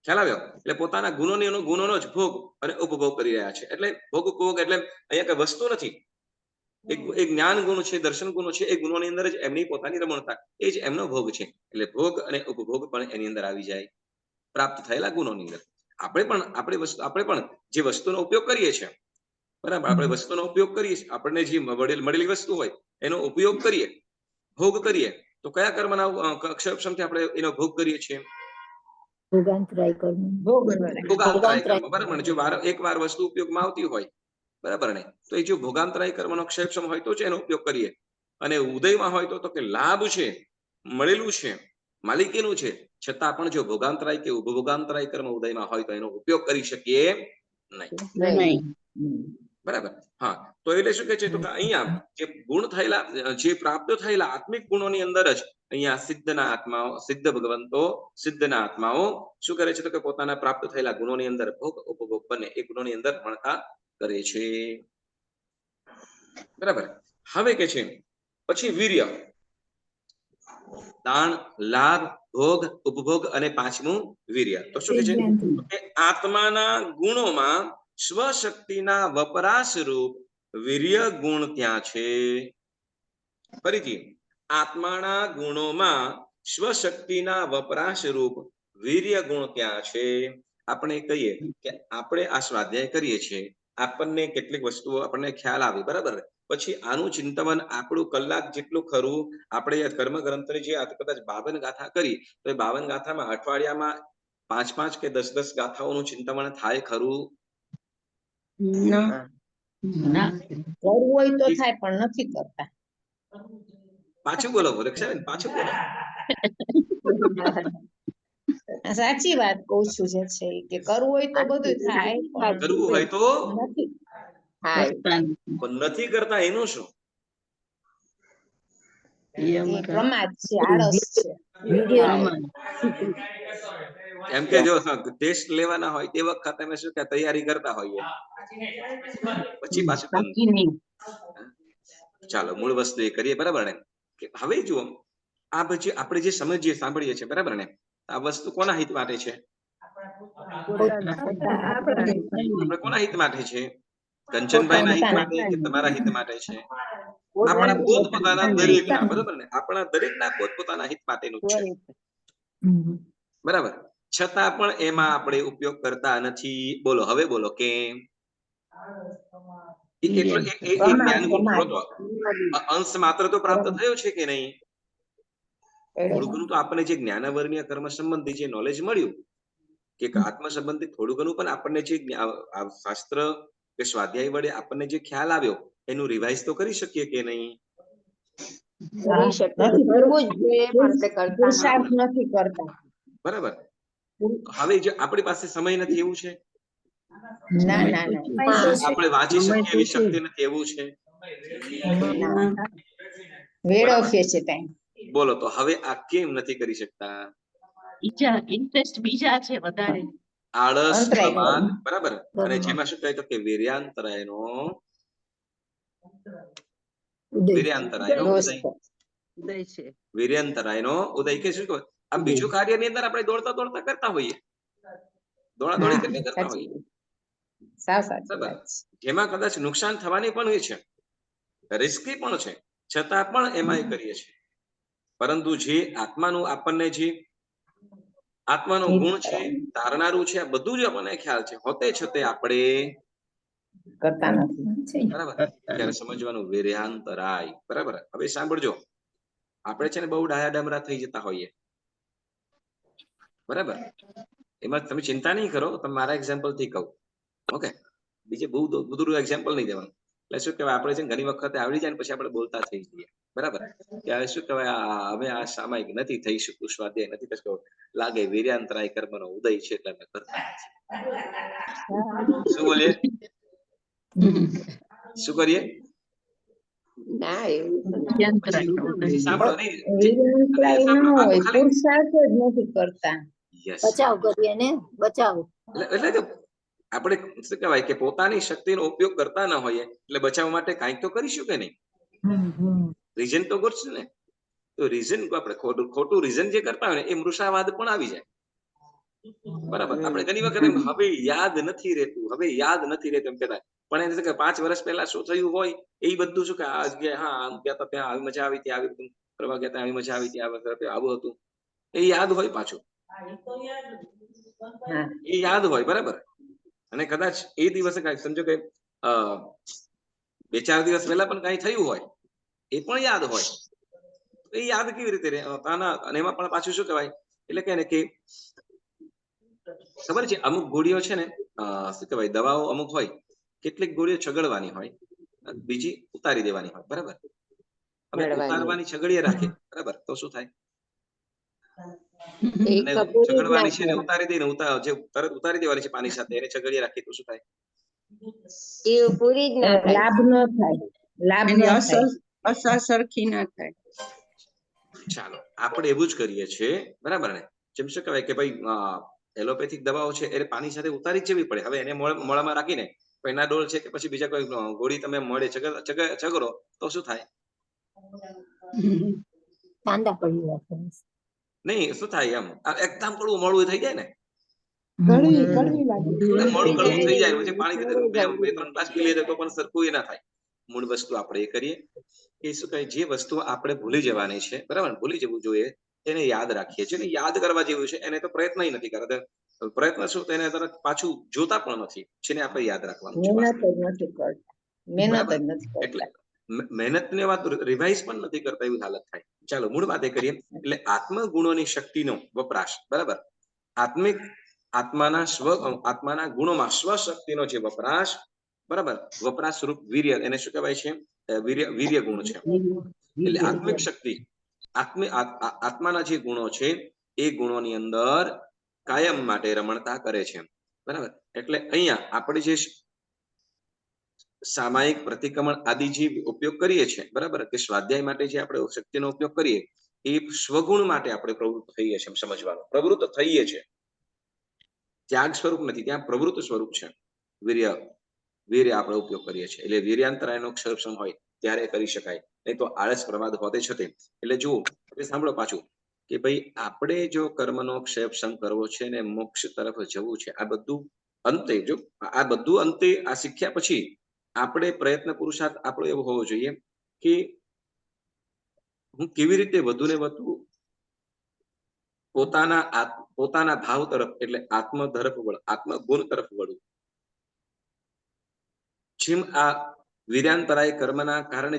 ખ્યાલ આવ્યો? એટલે પોતાના ગુણોનો જ ભોગ અને ઉપભોગ કરી રહ્યા છે. એટલે ભોગ ઉપભોગ એટલે અહીંયા કઈ વસ્તુ નથી. એક જ્ઞાન ગુણ છે, દર્શન ગુણો છે, એ ગુણોની અંદર જ એમની પોતાની રમણતા, એ જ એમનો ભોગ છે. એટલે ભોગ અને ઉપભોગ પણ એની અંદર આવી જાય પ્રાપ્ત થયેલા ગુણોની અંદર. આપણે પણ જે વસ્તુનો ઉપયોગ કરીએ છીએ, બરાબર, આપણે વસ્તુનો ઉપયોગ કરીએ છીએ, આપણને જે મળેલી વસ્તુ હોય એનો ઉપયોગ કરીએ, ભોગ કરીએ, તો કયા કર્મના અક્ષરક્ષમથી આપણે એનો ભોગ કરીએ છીએ? ભોગાંતરાય કર્મ. બરાબર ને? જો એકવાર વસ્તુ ઉપયોગમાં આવતી હોય, બરાબર ને, તો એ જો ભોગાંતરાય કર્મનો ક્ષેક્ષમ હોય તો જ એનો ઉપયોગ કરીએ. અને ઉદયમાં હોય તો કે લાભ છે, મળેલું છે, માલિકીનું છે, છતાં પણ જો ભોગાંતરાય કે ઉપભોગાંતરાય કર્મ ઉદયમાં હોય તો એનો ઉપયોગ કરી શકીએ નહીં. બરાબર. હા, તો એટલે શું કે છે? તો કે અહીંયા જે ગુણ થયેલા, જે પ્રાપ્ત થયેલા આત્મિક ગુણોની અંદર જ અહીંયા સિદ્ધ ભગવંતો, સિદ્ધના આત્માઓ શું કરે છે? તો કે પોતાના પ્રાપ્ત થયેલા ગુણોની અંદર ભોગ ઉપભોગ બંને એ ગુણોની અંદર રમણતા કરે છે. બરાબર. હવે કે છે પછી વીર્ય, દાન, લાભ, ભોગ, ઉપભોગ અને પાંચમું વીર્ય. તો શું કે છે? કે આત્માના ગુણોમાં સ્વશક્તિના વપરાશ રૂપ વીર્ય ગુણ ત્યાં છે. ફરીથી, આત્માના ગુણોમાં સ્વશક્તિના વપરાશ રૂપ વીર્ય ગુણ ત્યાં છે. આપણે કહીએ કે આપણે આ સ્વાધ્યાય કરીએ છીએ, આપણને કેટલીક વસ્તુઓ આપણને ખ્યાલ આવી, બરાબર, પછી આનું ચિંતન આપણું કલાક જેટલું ખરું, આપણે કર્મ ગ્રંથની જે કદાચ 52 ગાથા કરી, તો એ 52 ગાથામાં અઠવાડિયામાં 5 કે 10 ગાથાઓનું ચિંતન થાય ખરું? ના કરવું હોય તો થાય પણ નથી કરતા. પાછું બોલો રક્ષાબેન, પાછું બોલો. સાચી વાત કહું છું જે છે ઈ કે કરવું હોય તો બધું થાય પણ કરવું હોય તો નથી થાય. કરતા નથી. પણ નથી કરતા એનું શું? એ એ અમારા પ્રમાદ છે, આળસ છે. વિડીયો પ્રમાણ. એમ કે જો ટેસ્ટ લેવાના હોય તે વખતે અમે શું કે તૈયારી કરતા હોઈએ, પછી પાછું બંધ. બાકી નહીં. ચાલો મૂળ વસ્તુ એ કરીએ, બરાબર ને? કે હવે જુઓ, આ પછી આપણે જે સમજીએ સાંભળીએ છીએ, બરાબર ને, આ વસ્તુ કોના હિત માટે છે? આપણે કોના હિત માટે છે? કંચનભાઈના હિત માટે કે તમારા હિત માટે છે? આપણા પોતપોતાના દરેકના, બરાબર ને, આપણા દરેકના પોતપોતાના હિત માટેનું છે, બરાબર. છતાં પણ એમાં આપણે ઉપયોગ કરતા નથી. બોલો હવે, બોલો કેમ? અંશ માત્ર તો પ્રાપ્ત થયો છે કે નહીં? થોડું ઘણું તો આપણને જે જ્ઞાનવર્ણીય કર્મ સંબંધી જે નોલેજ મળ્યું, કે આત્મ સંબંધિત થોડું ઘણું પણ આપણને જે શાસ્ત્ર કે સ્વાધ્યાય વડે આપણને જે ખ્યાલ આવ્યો, એનું રિવાઇઝ તો કરી શકીએ કે નહીં? કરી શકીએ. કરવું જ જોઈએ પણ તે કરતા નથી કરતા. બરાબર. હવે જો આપણી પાસે સમય નથી એવું છે? ના ના ના આપણે વાંચી શકીએ એવી શક્તિ નથી એવું છે? વેડફીએ છે ટાઈમ. બોલો તો હવે આ કેમ નથી કરી શકતા? ઇન્ટરેસ્ટ બીજા છે વધારે. આળસ, અંતરાય પ્રમાદ, બરાબર. અને જેમાં શું કહે તો કે વીર્યાંતરાયનો દોસ્ત ઉદય છે. વીર્યાંતરાયનો ઉદય કે શું કહે? આમ બીજું કાર્યની અંદર આપણે દોડતા દોડતા કરતા હોઈએ, દોડાદોડી કરીને કરતા હોઈએ, સાવ સાચી બરાબર. વાત છે. જેમાં કદાચ નુકસાન થવાની પણ હોય છે, રિસ્કી પણ છે, છતાં પણ એમાં એ કરીએ છીએ. પરંતુ જે આત્માનું આપણને જે આત્માનો ગુણ છે, તારનારું છે, આ બધું જ આપણને ખ્યાલ છે, હોતે છતે આપણે કરતા નથી. બરાબર. ત્યારે સમજવાનું વીર્યાંતરાય, બરાબર. હવે સાંભળજો, આપણે છે ને બહુ ડાયા ડમરા થઈ જતા હોઈએ, બરાબર. એમાં તમે ચિંતા નહીં કરો, તમે મારા એક્ઝામ્પલ થી કહું, ઓકે? બીજે બહુ બધું એક્ઝામ્પલ નહીં દેવાનું. એટલે શું કહેવાય, આપણે છે ઘણી વખતે આવડી જાય ને પછી આપણે બોલતા થઈ જઈએ, બરાબર. ત્યારે શું કહેવાય, હવે આ સામાયિક નથી થઈ શકતું, સ્વાધ્યાય નથી થતો, લાગે વીર્યાંતરાય કર્મનો ઉદય છે એટલે અમે કરતા નથી. શું બોલીએ? શું કરીએ? ના એવું સાંભળો નહીં, પુરુષાર્થ જ નથી કરતા. બચાવ કરીએ ને, બચાવ. એટલે આપણે શું કહેવાય કે પોતાની શક્તિનો ઉપયોગ કરતા ન હોઈએ, એટલે બચાવ માટે કાંઈક તો કરીશું કે નહીં? રીઝન તો ગોતશું ને. તો રીઝન આપણે ખોટું રીઝન જે કરતા હોય ને એ મૃષાવાદ પણ આવી જાય, બરાબર. આપણે ઘણી વખત હવે યાદ નથી રહેતું, હવે યાદ નથી રહેતું એમ કહેતા, પણ એને કે 5 વર્ષ પહેલા શું થયું હોય એ બધું શું કે આ જગ્યાએ હા આમ ગયા હતા, ત્યાં આવી મજા આવી, ત્યાં આવી ફરવા ગયા, ત્યાં આવી મજા આવી, ત્યાં આવું હતું, એ યાદ હોય પાછું, એ યાદ હોય, બરાબર. અને કદાચ એ દિવસે કાંઈ સમજો કે 2-4 દિવસ પહેલા પણ કાંઈ થયું હોય એ પણ યાદ હોય, એ યાદ કેવી રીતે રહે? અને એમાં પણ પાછું શું કહેવાય, એટલે કે ને કે ખબર છે અમુક ગોળીઓ છે ને, શું કહેવાય, દવાઓ અમુક હોય, કેટલીક ગોળીઓ છગડવાની હોય, બીજી ઉતારી દેવાની હોય, બરાબર. હવે ઉતારવાની છગડીએ રાખીએ, બરાબર, તો શું થાય? છગડવાની છે ને ઉતારી દઈને જે તરત ઉતારી દેવાની છે પાણી સાથે, એને છગડીએ રાખીએ તો શું થાય? એ પૂરી જ ના થાય, લાભ ન થાય, લાભ ન થાય, અસર સરખી ના થાય. ચાલો આપણે એવું જ કરીએ છીએ, બરાબર ને. જેમ શું કહેવાય કે ભાઈ એલોપેથિક દવાઓ છે એને પાણી સાથે ઉતારી જ જવી પડે. હવે એને મોડામાં રાખીને પેનાડોલ છે કે પછી બીજા કોઈ ગોળી તમે મળે છગડો તો શું થાય? કાંદા પડી જાય. નહીં, શું થાય? એમ એકદમ કડવું મોડું થઈ જાય ને, કડવી લાગે. મોડું કડવું થઈ જાય, પછી પાણી 2-3 ગ્લાસ પી લઈએ તો પણ સરખું એ ના થાય. મૂળ વસ્તુ આપણે એ કરીએ કે શું કહે, જે વસ્તુ આપણે ભૂલી જવાની છે, બરાબર, ભૂલી જવું જોઈએ, એને યાદ રાખીએ છીએ. યાદ કરવા જેવું છે એને તો પ્રયત્ન નથી કરતા. પ્રયત્ન શું તેને તરત પાછું જોતા પણ નથી, જેને આપણે યાદ રાખવાનું છે. મહેનત જ નથી કરતા, મહેનત જ બરાબર. નથી એટલે કરતા. મહેનતની વાત રિવાઇઝ પણ નથી કરતા એવી હાલત થાય. ચાલો મૂળ વાતે કરીએ. એટલે આત્મગુણોની શક્તિનો વપરાશ, બરાબર, આત્માના ગુણોમાં સ્વશક્તિનો જે વપરાશ, બરાબર, વપરાશ સ્વરૂપ વીર્ય, એને શું કહેવાય છે? વીર્ય ગુણ છે. એટલે આત્મિક શક્તિ, આત્માના જે ગુણો છે એ ગુણોની અંદર કાયમ માટે રમણતા કરે છે, બરાબર. એટલે અહીંયા આપણે જે સામાયિક, પ્રતિક્રમણ આદિ જે ઉપયોગ કરીએ છીએ, બરાબર, કે સ્વાધ્યાય માટે જે આપણે શક્તિનો ઉપયોગ કરીએ એ સ્વગુણ માટે આપણે પ્રવૃત્ત થઈએ છીએ, સમજવાનું, પ્રવૃત્ત થઈએ છીએ, ત્યાગ સ્વરૂપ નથી, ત્યાં પ્રવૃત્ત સ્વરૂપ છે. વીર્ય આપણે ઉપયોગ કરીએ છીએ. એટલે વીર્યાંતરાયનો ક્ષરક્ષમ હોય ત્યારે કરી શકાય, નહીં તો આળસ પ્રમાદ હોતે છતે. એટલે જુઓ, હવે સાંભળો પાછું કે ભાઈ આપણે જો કર્મનો ક્ષયક્ષમ કરવો છે ને મોક્ષ તરફ જવું છે, આ બધું અંતે આ શીખ્યા પછી આપણે પ્રયત્ન પુરુષાર્થ આપણો એવો હોવો જોઈએ કે હું કેવી રીતે વધુ ને વધુ પોતાના ભાવ તરફ, એટલે આત્મગુણ તરફ વળું. જેમ આ વીર્યાંતરાય કર્મના કારણે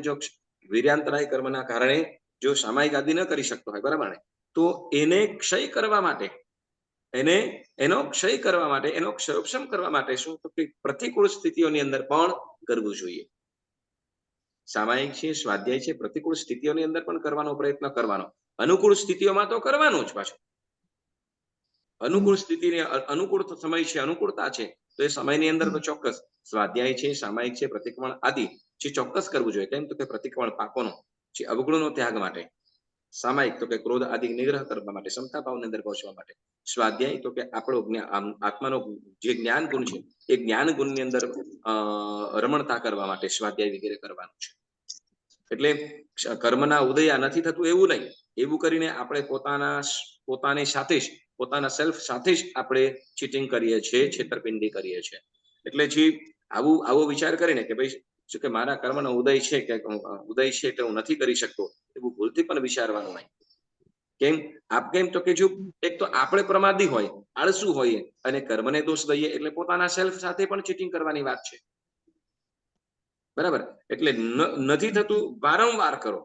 જો સામાયિક આદિ ન કરી શકતો હોય, બરાબર ને, તો એને ક્ષય કરવા માટે, એનો ક્ષયક્ષમ કરવા માટે શું, તો કે પ્રતિકૂળ સ્થિતિઓની અંદર પણ કરવું જોઈએ. સામાયિક છે, સ્વાધ્યાય છે, પ્રતિકૂળ સ્થિતિઓની અંદર પણ કરવાનો પ્રયત્ન કરવાનો. અનુકૂળ સ્થિતિઓમાં તો કરવાનું જ પાછું. અનુકૂળ સ્થિતિને અનુકૂળ સમય છે, અનુકૂળતા છે, તો એ સમયની અંદર તો ચોક્કસ સ્વાધ્યાય છે, સામાયિક છે, પ્રતિક્રમણ આદિ જે ચોક્કસ કરવું જોઈએ. કેમ તો કે પ્રતિક્રમણ પાકોનો જે અવગુણનો ત્યાગ માટે, સામાયિક તો કે ક્રોધ આદિ નિગ્રહ કરવા માટે, સમતા ભાવની અંદર પહોંચવા માટે, સ્વાધ્યાય તો કે આપણો આત્માનો જે જ્ઞાન ગુણ છે એ જ્ઞાન ગુણની અંદર રમણતા કરવા માટે સ્વાધ્યાય વગેરે કરવાનું છે. એટલે કર્મના ઉદય નથી થતું એવું નહીં. એવું કરીને આપણે પોતાની સાથે જ, પોતાના સેલ્ફ સાથે જ આપણે ચીટિંગ કરીએ છીએ, છેતરપિંડી કરીએ છીએ. એટલે જે આવો વિચાર કરીને કે ભાઈ શું કે મારા કર્મનો ઉદય છે એટલે હું નથી કરી શકતો, એવું ભૂલથી પણ વિચારવાનું નહીં. કેમ તો કે જો એક તો આપણે પ્રમાદી હોય, આળસુ હોઈએ અને કર્મને દોષ દઈએ એટલે પોતાના સેલ્ફ સાથે પણ ચીટિંગ કરવાની વાત છે, બરાબર. એટલે નથી થતું, વારંવાર કરો.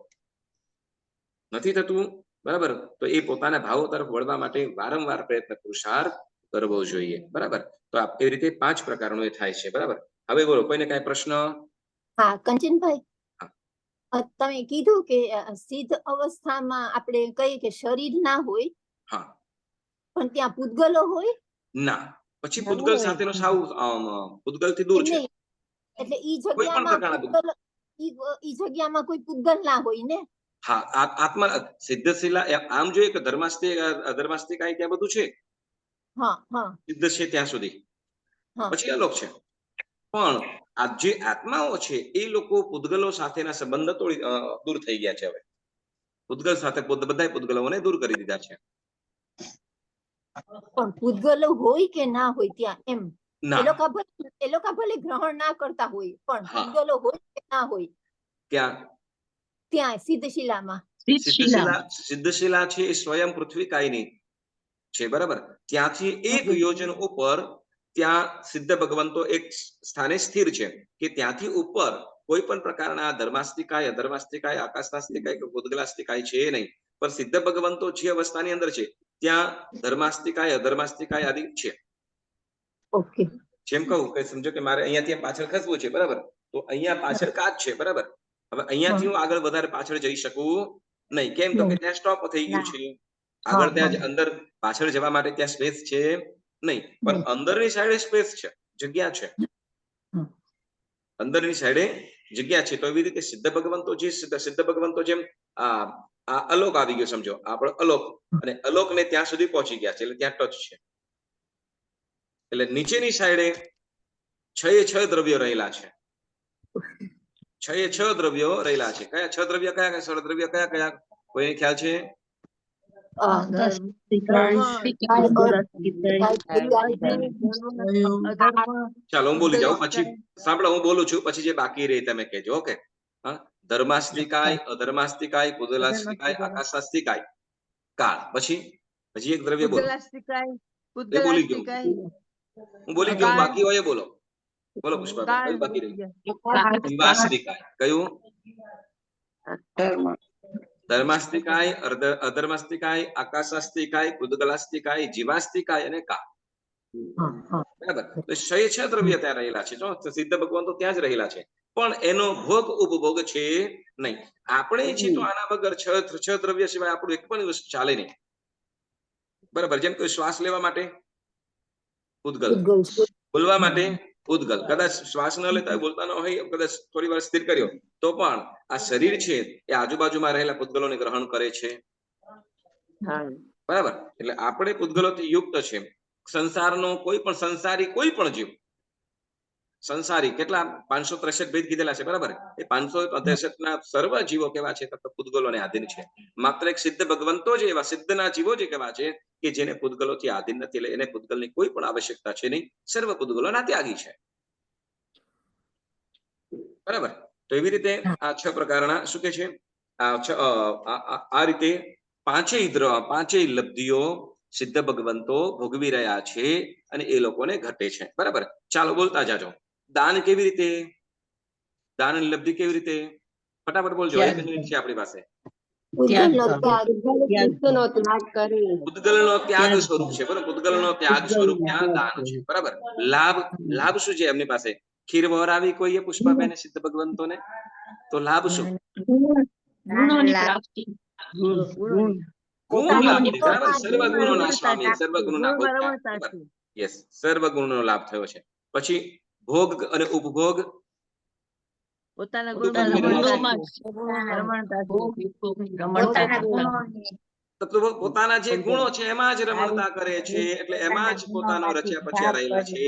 નથી થતું, બરાબર, તો એ પોતાના ભાવો તરફ વળવા માટે વારંવાર પ્રયત્ન પુરુષાર્થ કરવો જોઈએ, બરાબર. તો એ રીતે 5 પ્રકારનો એ થાય છે, બરાબર. હવે બોલો, કોઈને કઈ પ્રશ્ન? હા, કંચનભાઈ, તમે કીધું કે સિદ્ધ અવસ્થામાં આપણે કહીએ કે શરીર ના હોય, હા, પણ ત્યાં પૂતગલો હોય ના, પછી પૂતગલ સાથેનો સાવ પૂતગલથી દૂર છે. એટલે ઈ જગ્યામાં કોઈ પૂતગલ ના હોય ને? હા, આત્મા સિદ્ધશીલા આમ જોઈએ કે અધર્માસ્તિકાય ત્યાં બધું છે. સિદ્ધ છે ત્યાં સુધી, પછી અલોક છે. પણ આ જે આત્માઓ છે એ લોકો પૂતગલો સાથેના સંબંધ દૂર થઈ ગયા છે. હવે પૂતગલ સાથે બધા પૂતગલોને દૂર કરી દીધા છે. પણ પૂતગલો હોય કે ના હોય ત્યાં, એમ એ લોકો ભલે ગ્રહણ ના કરતા હોય, પણ પૂતગલો હોય કે ના હોય ત્યાં સિદ્ધશિલામાં. સિદ્ધશિલા છે એ સ્વયં પૃથ્વી કાયની છે, બરાબર. ત્યાંથી 1 યોજન ઉપર ત્યાં સિદ્ધ ભગવંતો એક સ્થાને સ્થિર છે કે ત્યાંથી ઉપર કોઈ પણ પ્રકારના ધર્માસ્તિકાય, અધર્માસ્તિકાય, આકાશનાસ્તિકાય કે પૂતગલાસ્તિકાય છે નહીં. પણ સિદ્ધ ભગવંતો જે અવસ્થાની અંદર છે ત્યાં ધર્માસ્તિકાય, અધર્માસ્તિકાય આદિ છે. ઓકે, જેમ કહું કે સમજો કે મારે અહીંયાથી પાછળ ખસવું છે, બરાબર, તો અહીંયા પાછળ કાચ છે, બરાબર. હવે અહીંયાથી હું આગળ વધારે પાછળ જઈ શકું નહીં. કેમ તો કે ત્યાં સ્ટોપ થઈ ગયું છે. આગળ ત્યાં અંદર પાછળ જવા માટે ત્યાં સ્પેસ છે નહીં. પણ અંદરની સાઈડે સ્પેસ છે, જગ્યા છે, અંદરની સાઈડે જગ્યા છે. તો એવી રીતે સિદ્ધ ભગવંતો જેમ આ અલોક આવી ગયો, સમજો આપણો અલોક, અને અલોક ને ત્યાં સુધી પહોંચી ગયા છે, એટલે ત્યાં ટચ છે. એટલે નીચેની સાઈડે 6 દ્રવ્યો રહેલા છે. 6 દ્રવ્યો રહેલા છે. કયા 6 દ્રવ્ય? કયા 6 દ્રવ્ય? કયા? કોઈને ખ્યાલ છે? ચાલો હું બોલી જાઉં, પછી સાંભળો, હું બોલું છું, પછી જે બાકી રહે તમે કહેજો. ઓકે? ધર્માસ્તિકાય, અધર્માસ્તિકાય, પૂતગલાસ્તિકાય, આકાશાસ્તિકાય, કાળ. પછી એક દ્રવ્ય બોલો. એ બોલી ગયો હું બોલી ગયો બાકી હોય એ બોલો બોલો પુષ્પાબેન કયું બાકી રહ્યું જીવાસ્તિકાય કયું ધર્માસ્તિકાય અધર્માસ્તિકાય આકાશાસ્તિકાય પૂદગલાસ્તિકાય જીવાસ્તિકાય અને કા બરાબર તો 6 દ્રવ્ય ત્યાં રહેલા છે જો સિદ્ધ ભગવાન તો ત્યાં જ રહેલા છે પણ એનો ભોગ ઉપભોગ છે નહીં આપણે છીએ તો આના વગર 6 દ્રવ્ય સિવાય આપણું એક પણ વસ્તુ ચાલે નહીં બરાબર જેમ કે શ્વાસ લેવા માટે ઉદ્ગલ બોલવા માટે ઉદ્ગલ કદાચ શ્વાસ ન લેતા બોલતા ન હોય કદાચ થોડી વાર સ્થિર કર્યો તો પણ આ શરીર છે એ આજુબાજુમાં રહેલા પૂદગલોને ગ્રહણ કરે છે બરાબર એટલે આપણે પૂદગલોથી યુક્ત છે સંસારનો કોઈ પણ સંસારી કોઈ પણ જીવ સંસારી કેટલા 563 ભેદ કીધેલા છે બરાબર એ 563 ના સર્વ જીવો કેવા છે તો પૂદગલોને આધીન છે માત્ર એક સિદ્ધ ભગવંતો જ એવા સિદ્ધના જીવો જ કેવા છે કે જેને પૂદગલોથી આધીન નથી એટલે એને પૂદગલની કોઈ પણ આવશ્યકતા છે નહીં સર્વ પૂદગલોના ત્યાગી છે બરાબર તો એવી રીતે આ 6 પ્રકારના શું કે છે આ રીતે પાંચેય લબ્ધિઓ સિદ્ધ ભગવંતો ભોગવી રહ્યા છે અને એ લોકોને ઘટે છે બરાબર ચાલો બોલતા જાજો દાન કેવી રીતે દાનની લબ્ધિ કેવી રીતે ફટાફટ બોલજો 1 મિનિટ છે આપણી પાસે પૂદગલનો ત્યાગ સ્વરૂપ છે બરાબર પૂદગલનો ત્યાગ સ્વરૂપ ત્યાં દાન છે બરાબર લાભ શું છે એમની પાસે ખીર વહોરાવી કોઈએ પુષ્પાબેન સિદ્ધ ભગવંતોને તો લાભ શું સર્વગુણોના સ્વામી સર્વગુણોના ભોગતા યસ સર્વગુણોનો લાભ થયો છે પછી ભોગ અને ઉપભોગ પોતાના જે ગુણો છે એમાં જ રમણતા કરે છે એટલે એમાં જ પોતાનો રચ્યા પચ્યા રહેલા છે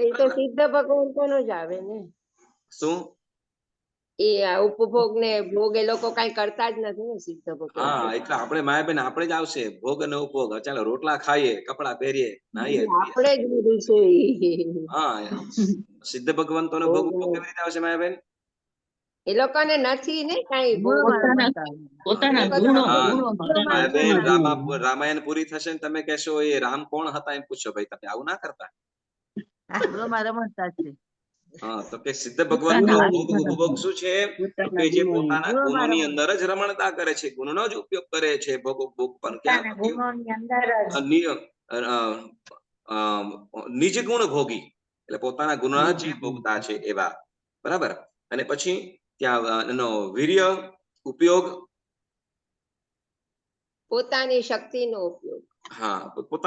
એ તો સિદ્ધ ભગવંતોનો જ આવે ને શું એ ઉપભોગ ને ભોગ એ લોકો કઈ કરતા જ નથી ને સિદ્ધ ભગવંતો હા એટલે આપણે માયાબેન આપણે જ આવશે ભોગ અને ઉપભોગ ચાલો રોટલા ખાઈએ કપડા પહેરીએ નાહીએ આપણે જ બધું છે હા સિદ્ધ ભગવંતોનો ભોગ ઉપભોગ કેવી રીતે આવશે માયાબેન એ લોકોને નથી ને કઈ રામાયણ પૂરી થશે ને તમે કહેશો એ રામ કોણ હતા એમ પૂછો ભાઈ તમે આવું ના કરતા હા તો કે સિદ્ધ ભગવંતનો ઉપભોગ શું છે કે જે પોતાના ગુણોની અંદર જ રમણતા કરે છે ગુણનો જ ઉપયોગ કરે છે ભોગ પણ ક્યાં નિજ ગુણ ભોગી એટલે પોતાના ગુણના જે ભોગતા છે એવા બરાબર અને પછી ત્યાં એનો વીર્ય ઉપયોગ પોતાની શક્તિનો ઉપયોગ હા પોતાના